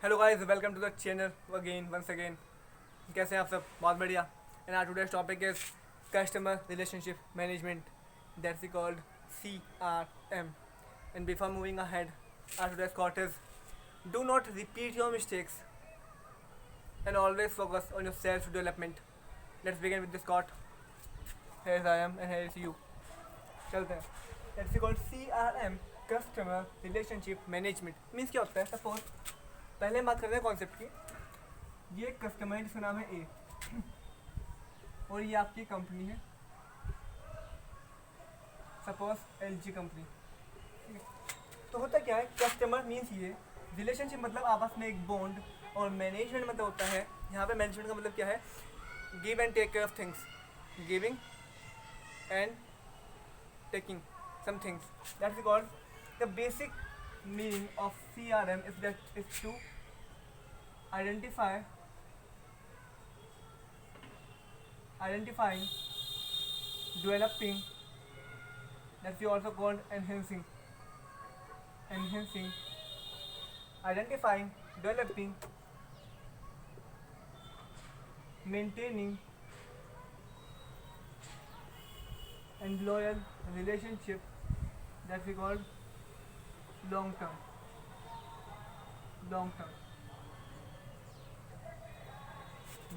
Hello guys, welcome to the channel again once again. कैसे हैं आप सब? बहुत बढ़िया। And our today's topic is customer relationship management, that's called CRM. And before moving ahead, our today's quote is: do not repeat your mistakes and always focus on your self development. Let's begin with this quote. Here I am and here is you. चलते हैं। That's called CRM, customer relationship management. Means क्या होता है? Suppose पहले हम बात करते हैं कॉन्सेप्ट की। ये एक कस्टमर है जिसका नाम है ए और ये आपकी कंपनी है, सपोज LG कंपनी। ठीक है, तो होता क्या है? कस्टमर मीन्स ये रिलेशनशिप, मतलब आपस में एक बॉन्ड, और मैनेजमेंट मतलब होता है, यहाँ पे मैनेजमेंट का मतलब क्या है? Give and take care of things, giving and taking some things. That's called the basic meaning of CRM is to identifying, developing. That's also called enhancing, identifying, developing, maintaining, and loyal relationship that we call long term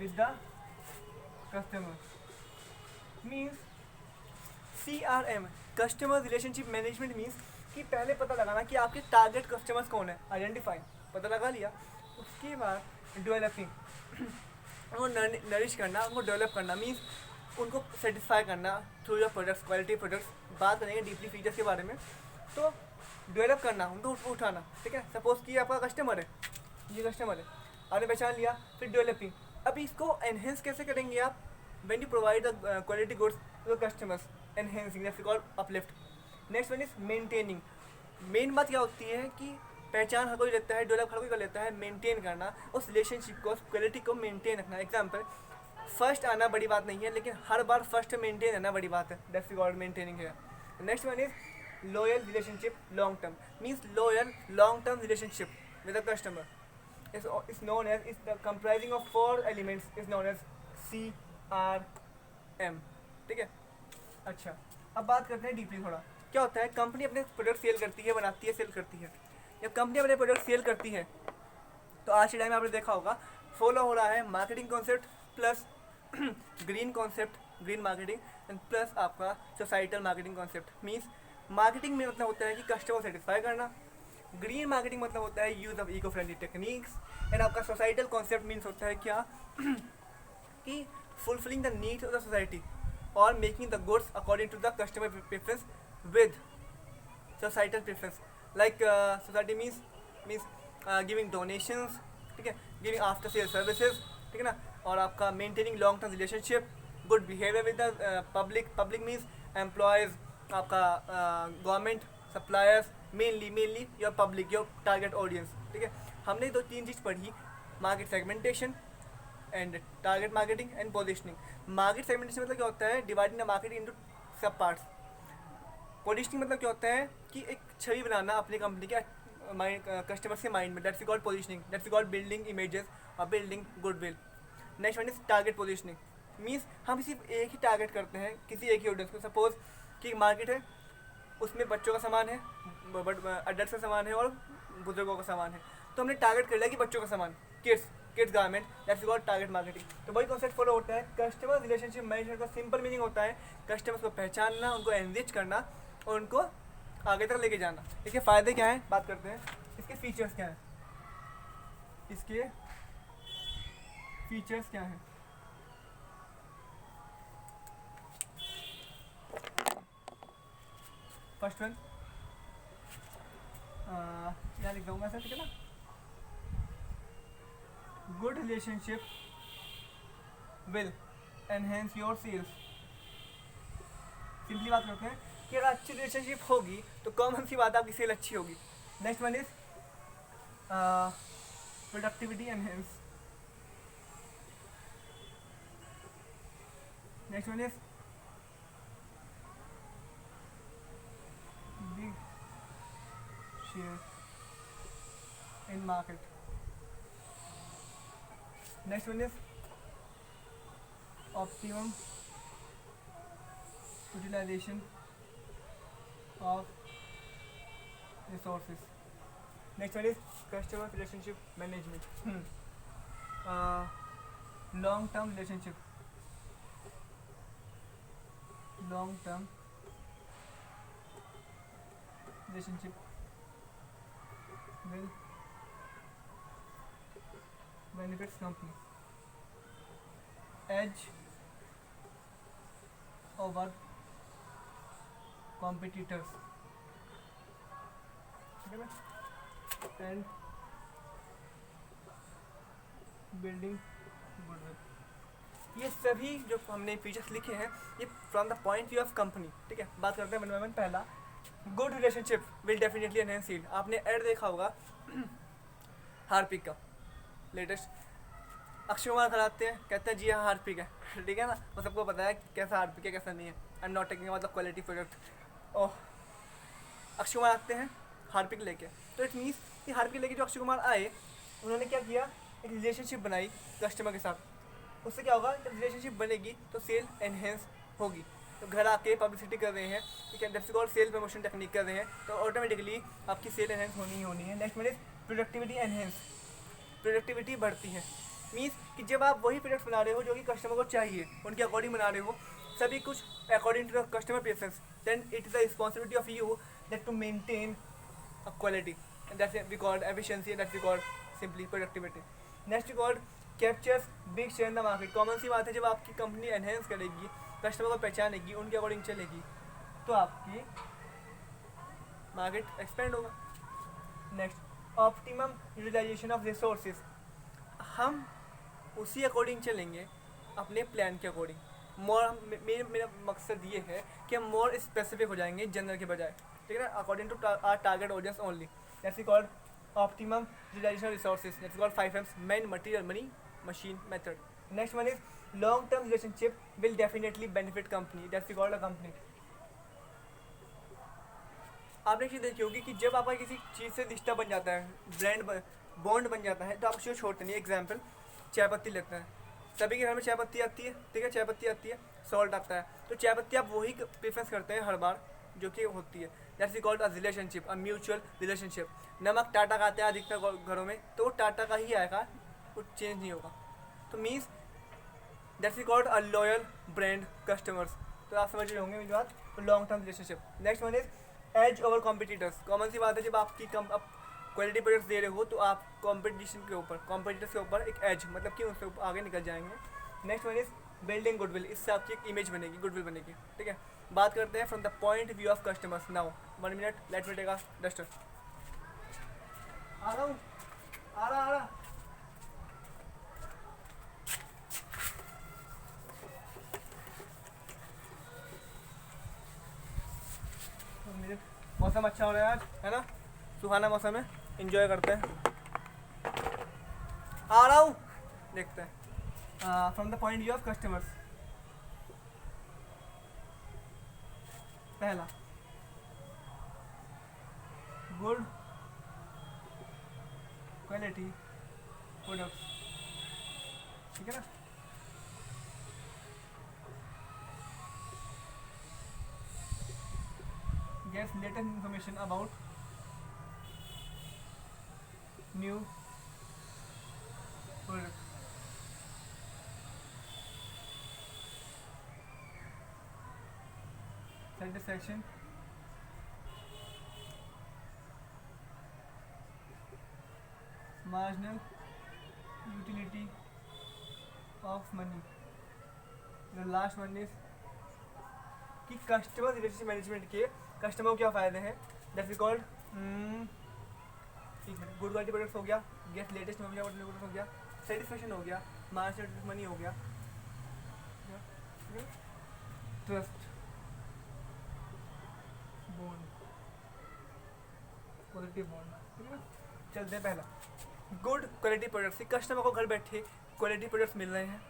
with the customer. Means CRM, customer relationship management, means कि पहले पता लगाना कि आपके target customers कौन है। Identify, पता लगा लिया। उसके बाद डेवलपिंग, उनको नरिश करना, उनको डेवलप करना, मीन्स उनको सेटिस्फाई करना through your products, quality products. बात करेंगे डीपली फीचर्स के बारे में। तो डेवलप करना, उनको उठाना। ठीक है, सपोज कि आपका कस्टमर है, ये कस्टमर है, आपने पहचान लिया। फिर डेवलपिंग, अभी इसको एनहेंस कैसे करेंगे आप? When you provide the quality goods to the customers, enhancing, that's called uplift. Next one is maintaining. Main बात क्या होती है कि पहचान हर कोई लेता है, डेवलप हर कोई कर लेता है, मेंटेन करना उस रिलेशनशिप को, उस क्वालिटी को मेंटेन रखना। एग्जाम्पल, फर्स्ट आना बड़ी बात नहीं है, लेकिन हर बार फर्स्ट मेंटेन रहना बड़ी बात है। दैट्स कॉल्ड मेंटेनिंग है। Next one is loyal relationship long term, means loyal long term relationship with the customer is known as, is the comprising of 4 elements, is known as CRM. ठीक है, अच्छा अब बात करते हैं डीपली थोड़ा। क्या होता है? कंपनी अपने प्रोडक्ट सेल करती है, बनाती है, सेल करती है। जब कंपनी अपने प्रोडक्ट सेल करती है तो आज के टाइम में आपने देखा होगा फॉलो हो रहा है marketing concept plus green concept, green marketing, and plus आपका societal marketing concept. Means marketing में मतलब होता है कि कस्टमर सेटिस्फाई करना, ग्रीन मार्केटिंग मतलब होता है use of eco friendly techniques, and आपका सोसाइटल कॉन्सेप्ट मीन्स होता है क्या कि fulfilling the needs of the society और making the goods according to the customer preference with societal preference. Like society means giving donations, ठीक है, giving after sale services, ठीक है ना, और आपका maintaining long term relationship, good behaviour with the public means employees, आपका government, suppliers, mainly your public, your target audience. ठीक है, हमने 2-3 चीज़ पढ़ी, market segmentation and target marketing and positioning. Market segmentation मतलब क्या होता है? Dividing the market into sub parts. Positioning मतलब क्या होता है कि एक छवि बनाना अपनी कंपनी के माइंड, कस्टमर्स के माइंड में। That's called positioning, that's called building images और building goodwill. Next one is target positioning, means हम सिर्फ एक ही टारगेट करते हैं, किसी एक ही ऑडियंस को। सपोज कि मार्केट है, उसमें बच्चों का सामान है, अडल्ट का सामान है और बुजुर्गों का सामान है, तो हमने टारगेट कर लिया कि बच्चों का सामान, kids garment, that's called target marketing. तो वही कॉन्सेप्ट फॉलो होता है। कस्टमर रिलेशनशिप मैनेजमेंट का सिंपल मीनिंग होता है कस्टमर्स को पहचानना, उनको एनरिच करना और उनको आगे तक लेके जाना। इसके फ़ायदे क्या हैं बात करते हैं, इसके फीचर्स क्या हैं, फर्स्ट वन यहाँ लिख दूँगा सर, ठीक है ना। Good relationship will enhance your sales. Simply बात करते हैं कि अगर अच्छी रिलेशनशिप होगी तो कॉमन सी बात, आपकी सेल अच्छी होगी। Next one is productivity enhance. Next one is big share in market. Next one is optimum utilization of resources. Next one is customer relationship management, long term relationship, long term relationship will benefits company edge over competitors, ठीक है ना, and building goodwill। ये सभी जो हमने features लिखे हैं ये from the point view of company, ठीक है। बात करते हैं वन बाय वन। पहला, good relationship will definitely enhance sale. आपने ऐड देखा होगा हार्पिक का लेटेस्ट, अक्षय कुमार कराते हैं, कहते हैं जी हाँ हार्पिक है, ठीक है ना, वो सबको पता है कैसा हार्पिक है कैसा नहीं है। आई एम नॉट टेकिंग मतलब क्वालिटी प्रोडक्ट। ओह, अक्षय कुमार आते हैं हार्पिक लेके, तो इट मीन्स कि हार्पिक लेके जो अक्षय कुमार आए उन्होंने क्या किया, एक रिलेशनशिप बनाई कस्टमर के साथ। उससे क्या होगा, जब रिलेशनशिप बनेगी तो सेल एनहेंस होगी। तो घर आके पब्लिसिटी कर रहे हैं, ठीक है, जैसे और सेल प्रमोशन टेक्निक कर रहे हैं, तो ऑटोमेटिकली आपकी सेल एनहेंस होनी ही होनी है। Next one is productivity enhance, productivity बढ़ती है। मीन्स कि जब आप वही प्रोडक्ट्स बना रहे हो जो कि कस्टमर को चाहिए, उनके अकॉर्डिंग बना रहे हो, सभी कुछ according to the customer preference, then it is the responsibility of you that to maintain a quality, and that's we called efficiency, and that's we called simply productivity. Next we called captures big share in the market. Common सी बात है, जब आपकी company enhance करेगी, customer को पहचानेगी, उनके according चलेगी, तो आपकी मार्केट एक्सपेंड होगा। Next, optimum utilization of resources. हम उसी अकॉर्डिंग चलेंगे, अपने प्लान के अकॉर्डिंग। मेरा मकसद ये है कि हम मोर स्पेसिफिक हो जाएंगे जनरल के बजाय, ठीक है ना, according to our target audience only. That's called optimum utilization of resources, that's called 5Ms, man, material, money, machine, method. Next one is long term relationship will definitely benefit company, that's called a company. आपने चीज़ देखी होगी कि जब आपका किसी चीज़ से रिश्ता बन जाता है, ब्रांड बॉन्ड बन जाता है, तो आप उसको छोड़ते नहीं। एग्जाम्पल, चाय पत्ती लेते हैं, सभी के घर में चाय पत्ती आती है, ठीक है, चाय पत्ती आती है, सॉल्ट आता है, तो चाय पत्ती आप वही प्रेफरेंस करते हैं हर बार जो कि होती है। That's called a relationship, a mutual relationship. नमक टाटा का आता है अधिकतर घरों में, तो वो टाटा का ही आएगा, कुछ चेंज नहीं होगा। तो means that's called a loyal brand customers. तो आप समझ रहे होंगे मेरी बात, तो long term relationship. Next one is edge over competitors. Common सी बात है, जब आपकी क्वालिटी प्रोडक्ट्स दे रहे हो तो आप कॉम्पिटिशन के ऊपर, कॉम्पिटिटर्स के ऊपर एक एज, मतलब कि उनसे आगे निकल जाएंगे। Next one is building goodwill. इससे आपकी एक इमेज बनेगी, गुडविल बनेगी, ठीक है। बात करते हैं from the point view of customers. Now 1 minute, let me take a duster. आ रहा हूँ, आ रहा। मौसम अच्छा हो रहा है आज, है ना, सुहाना मौसम है, एंजॉय करते हैं। आ रहा हूँ, देखते हैं from the point view of customers. पहला, गुड क्वालिटी प्रोडक्ट्स, ठीक है ना। Gets latest information about new product. Satisfaction, marginal utility of money. The last one is कि कस्टमर रिलेशनशिप मैनेजमेंट के कस्टमर को क्या फ़ायदे हैं। That's we called good quality products हो गया, गेट लेटेस्ट प्रोडक्ट हो गया, सेटिस्फेक्शन हो गया, मार्जिनल मनी हो गया, ट्रस्ट, बॉन्ड, क्वालिटी बॉन्ड, ठीक है। चलते हैं पहला, गुड क्वालिटी प्रोडक्ट्स। कस्टमर को घर बैठे क्वालिटी प्रोडक्ट्स मिल रहे हैं।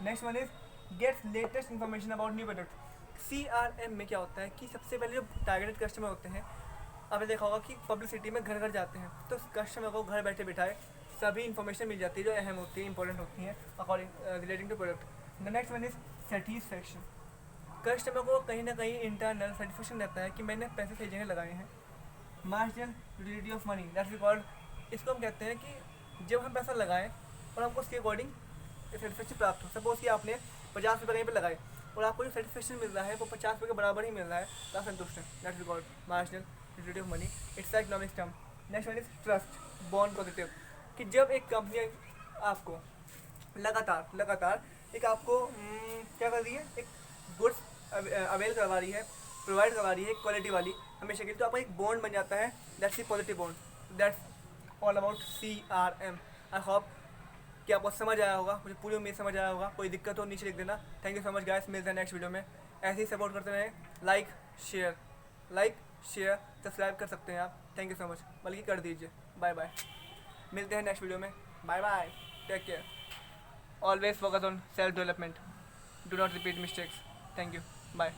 Next one is gets latest information about new product. CRM में क्या होता है कि सबसे पहले जो टारगेटेड कस्टमर होते हैं, आपने देखा होगा कि पब्लिसिटी में घर घर जाते हैं, तो कस्टमर को घर बैठे बिठाए सभी इन्फॉर्मेशन मिल जाती है जो अहम होती है, इंपॉर्टेंट होती हैं according relating to product. The next one is satisfaction. Customer को कहीं ना कहीं इंटरनल सेटिस्फेक्शन रहता है कि मैंने पैसे सही जगह लगाए हैं। Marginal utility of money, that's called, इसको हम कहते हैं कि जब हम पैसा लगाएं और हमको उसके अकॉर्डिंग सेटिस्फेक्शन प्राप्त हो। सपोज कि आपने 50 रुपये कहीं पर लगाए और आपको जो सेटिस्फेक्शन मिल रहा है वो 50 रुपये के बराबर ही मिल रहा है, तो आप संतुष्ट हैं। That's called marginal utility of money, it's a economic term. Next one is trust bond positive, कि जब एक कंपनी आपको लगातार एक आपको क्या कर रही है, एक गुड्स अवेल करवा रही है, प्रोवाइड करवा रही है क्वालिटी वाली हमेशा के लिए, तो आपका एक बॉन्ड बन जाता है, that's a positive bond. That's all about CRM। I hope कि आपको समझ आया होगा, मुझे पूरी उम्मीद समझ आया होगा। कोई दिक्कत हो नीचे लिख देना। Thank you so much guys, मिलते हैं नेक्स्ट वीडियो में। ऐसे ही सपोर्ट करते रहें, लाइक शेयर सब्सक्राइब कर सकते हैं आप। थैंक यू सो मच, बल्कि कर दीजिए। बाय बाय, मिलते हैं नेक्स्ट वीडियो में। Bye bye, take care, always focus on self development, do not repeat mistakes. Thank you, bye.